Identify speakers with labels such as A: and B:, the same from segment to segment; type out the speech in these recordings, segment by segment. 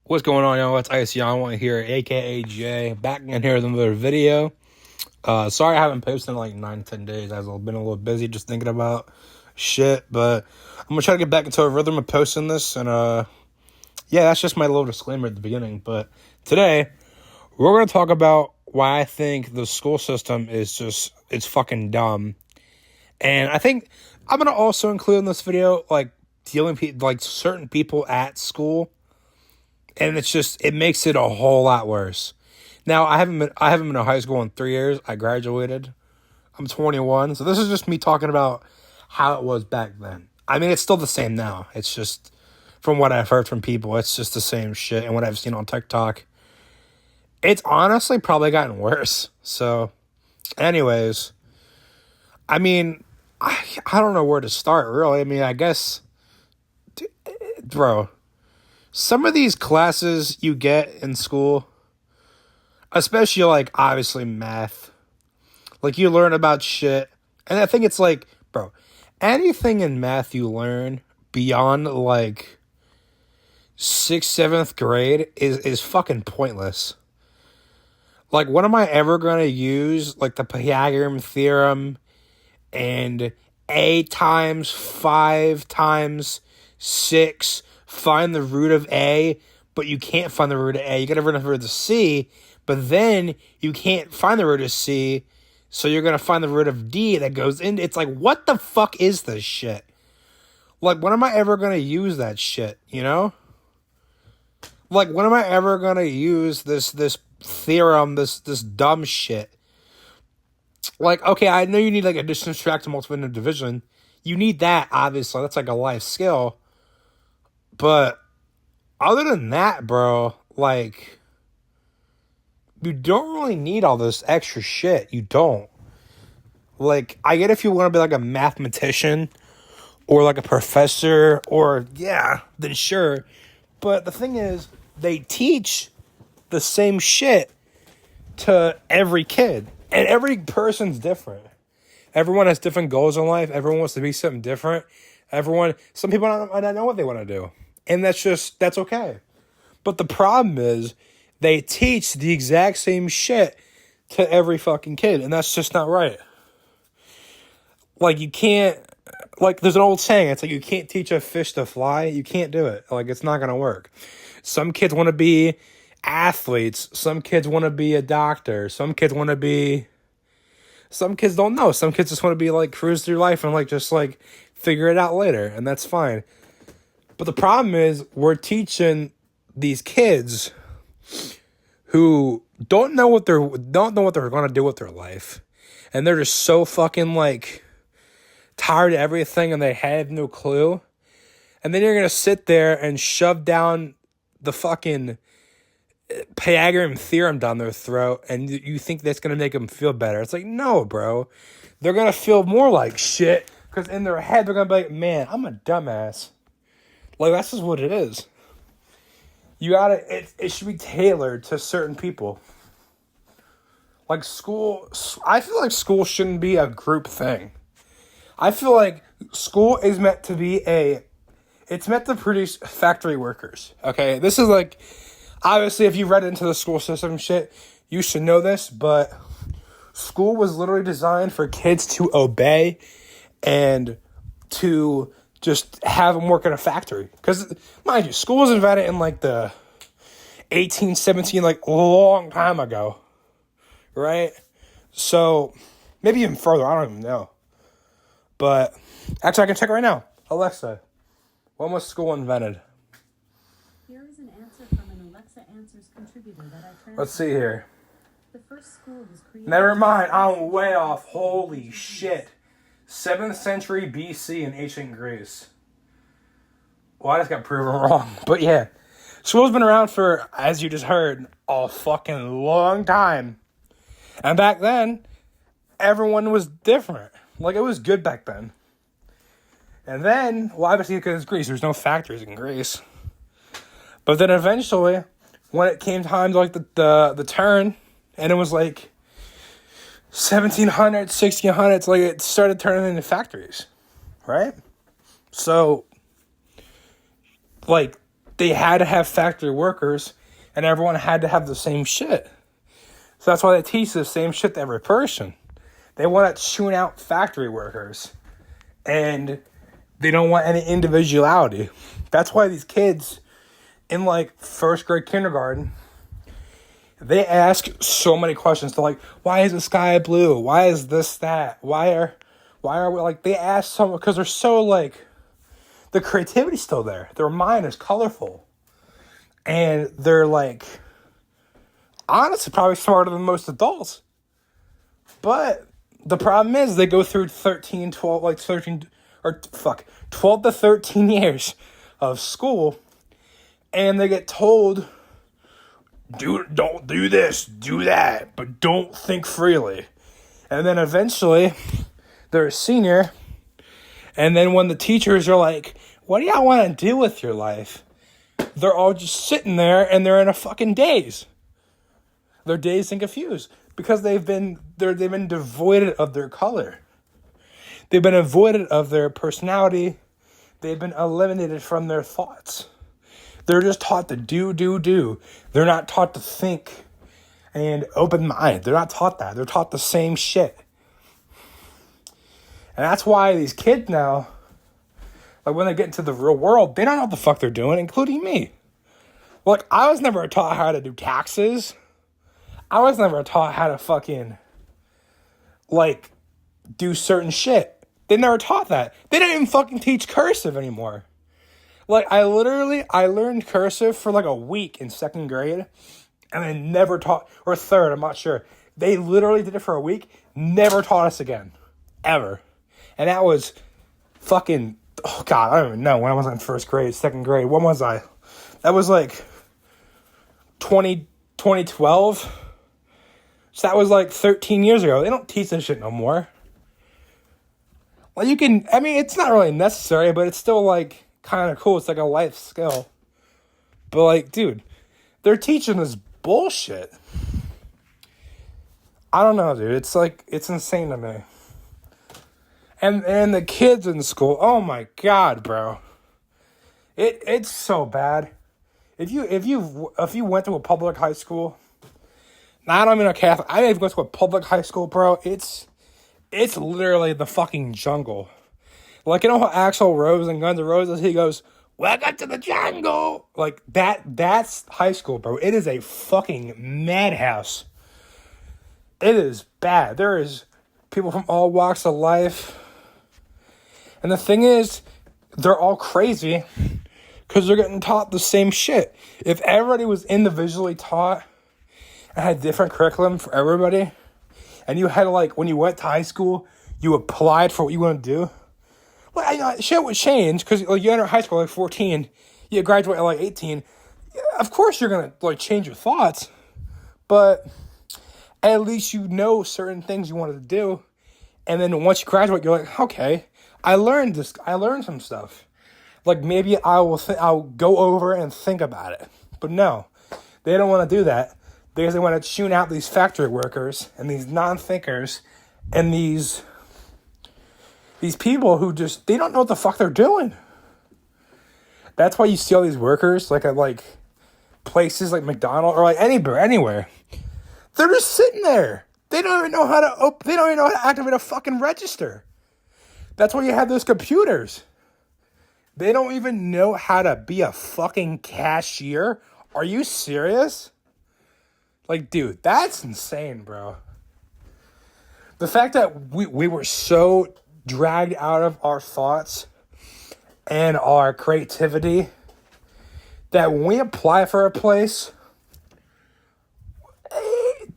A: What's going on, y'all? It's Ice Yonwa here, aka Jay, back in here with another video. Sorry I haven't posted in like 9-10 days. I've been a little busy just thinking about shit, but I'm gonna try to get back into a rhythm of posting this, and yeah, that's just my little disclaimer at the beginning. But today, we're gonna talk about why I think the school system it's fucking dumb. And I think I'm gonna also include in this video, like, like certain people at school. And it makes it a whole lot worse. Now, I haven't been in high school in 3 years. I graduated. I'm 21. So this is just me talking about how it was back then. I mean, it's still the same now. It's just, from what I've heard from people, it's just the same shit. And what I've seen on TikTok, it's honestly probably gotten worse. So, anyways, I mean, I don't know where to start, really. I mean, I guess, bro, some of these classes you get in school, especially like obviously math, like you learn about shit. And I think it's like, bro, anything in math you learn beyond like 6th, 7th grade is fucking pointless. Like, when am I ever going to use like the Pythagorean theorem and a times 5 times 6 find the root of A, but you can't find the root of A. You gotta find the root of C, but then you can't find the root of C, so you're gonna find the root of D that goes in. It's like, what the fuck is this shit? Like, when am I ever gonna use that shit, you know? Like, when am I ever gonna use this theorem, this dumb shit? Like, okay, I know you need like addition, subtraction, multiplication, and division. You need that, obviously. That's like a life skill. But other than that, bro, like, you don't really need all this extra shit. You don't. Like, I get if you want to be like a mathematician or like a professor or, yeah, then sure. But the thing is, they teach the same shit to every kid. And every person's different. Everyone has different goals in life. Everyone wants to be something different. Some people don't know what they want to do. And that's okay. But the problem is, they teach the exact same shit to every fucking kid. And that's just not right. Like, you can't, like, there's an old saying. It's like, you can't teach a fish to fly. You can't do it. Like, it's not going to work. Some kids want to be athletes. Some kids want to be a doctor. Some kids don't know. Some kids just want to be like, cruise through life and like, just like figure it out later. And that's fine. But the problem is, we're teaching these kids who don't know what they're going to do with their life. And they're just so fucking like tired of everything and they have no clue. And then you're going to sit there and shove down the fucking Pythagorean theorem down their throat, and you think that's going to make them feel better. It's like, no, bro. They're going to feel more like shit, because in their head, they're going to be like, man, I'm a dumbass. Like, that's just what it is. It should be tailored to certain people. Like, I feel like school shouldn't be a group thing. I feel like school is meant to be it's meant to produce factory workers, okay? This is like, obviously, if you read into the school system shit, you should know this, but school was literally designed for kids to obey and to just have them work in a factory. Because, mind you, school was invented in like the 1817, like a long time ago, right? So, maybe even further, I don't even know. But, actually, I can check right now. Alexa, when was school invented?
B: Here is an answer from an Alexa Answers contributor that I transferred.
A: Let's see here.
B: The first school was created.
A: Never mind, I'm way off. Holy shit. 7th century BC in ancient Greece. Well, I just got proven wrong. But yeah, school's been around for, as you just heard, a fucking long time. And back then, everyone was different. Like, it was good back then. And then, well, obviously, because it's Greece, there's no factories in Greece. But then eventually, when it came time to like the turn, and it was like 1700s, 1600s, like, it started turning into factories, right? So, like, they had to have factory workers, and everyone had to have the same shit. So that's why they teach the same shit to every person. They want to tune out factory workers, and they don't want any individuality. That's why these kids in like first grade kindergarten, they ask so many questions. They're like, why is the sky blue? Why is this, that? Why are we, like, they ask someone, because they're so, like, the creativity's still there. Their mind is colorful. And they're, like, honestly probably smarter than most adults. But the problem is they go through 12 to 13 years of school, and they get told, don't do this, do that, but don't think freely. And then eventually, they're a senior, and then when the teachers are like, what do y'all want to do with your life? They're all just sitting there, and they're in a fucking daze. They're dazed and confused, because they've been devoided of their color. They've been avoided of their personality. They've been eliminated from their thoughts. They're just taught to do. They're not taught to think and open mind. They're not taught that. They're taught the same shit. And that's why these kids now, like when they get into the real world, they don't know what the fuck they're doing, including me. Like, I was never taught how to do taxes. I was never taught how to fucking, like, do certain shit. They never taught that. They don't even fucking teach cursive anymore. Like, I learned cursive for like a week in second grade, and they never taught, or third, I'm not sure. They literally did it for a week, never taught us again. Ever. And that was fucking, oh God, I don't even know when I was in first grade, second grade. When was I? That was like 2012. So that was like 13 years ago. They don't teach this shit no more. Well, it's not really necessary, but it's still like kind of cool. It's like a life skill. But like, dude, they're teaching this bullshit. I don't know, dude. It's like, it's insane to me. And the kids in school, oh my God, bro. It's so bad. If you went to a public high school, I don't mean a Catholic, I didn't even go to a public high school, bro. It's literally the fucking jungle. Like, you know how Axl Rose and Guns N' Roses, he goes, welcome to the jungle. Like, that's high school, bro. It is a fucking madhouse. It is bad. There is people from all walks of life. And the thing is, they're all crazy because they're getting taught the same shit. If everybody was individually taught and had different curriculum for everybody, and you had to, like, when you went to high school, you applied for what you want to do, well, you know, shit would change, because like, you enter high school at like 14, you graduate at like 18, of course you're going to like change your thoughts, but at least you know certain things you wanted to do, and then once you graduate, you're like, okay, I learned some stuff. Like, maybe I'll go over and think about it. But no, they don't want to do that, because they want to tune out these factory workers and these non-thinkers and these people who just, they don't know what the fuck they're doing. That's why you see all these workers, like, at, like, places like McDonald's or, like, anywhere. They're just sitting there. They don't even know how to activate a fucking register. That's why you have those computers. They don't even know how to be a fucking cashier. Are you serious? Like, dude, that's insane, bro. The fact that we were so dragged out of our thoughts and our creativity that when we apply for a place,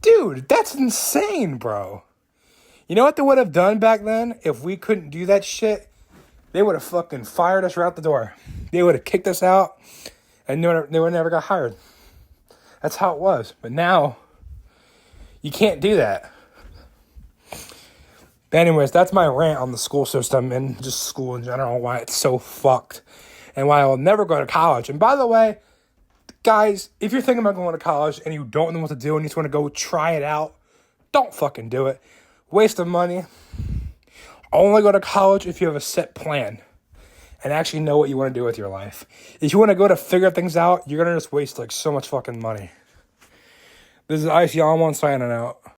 A: dude, that's insane, bro. You know what they would have done back then if we couldn't do that shit? They would have fucking fired us right out the door. They would have kicked us out, and they would never got hired. That's how it was. But now, you can't do that. But anyways, that's my rant on the school system and just school in general, why it's so fucked, and why I will never go to college. And by the way, guys, if you're thinking about going to college and you don't know what to do and you just want to go try it out, don't fucking do it. Waste of money. Only go to college if you have a set plan. and actually know what you want to do with your life. If you want to go to figure things out, you're going to just waste like so much fucking money. This is Ice Yalmon signing out.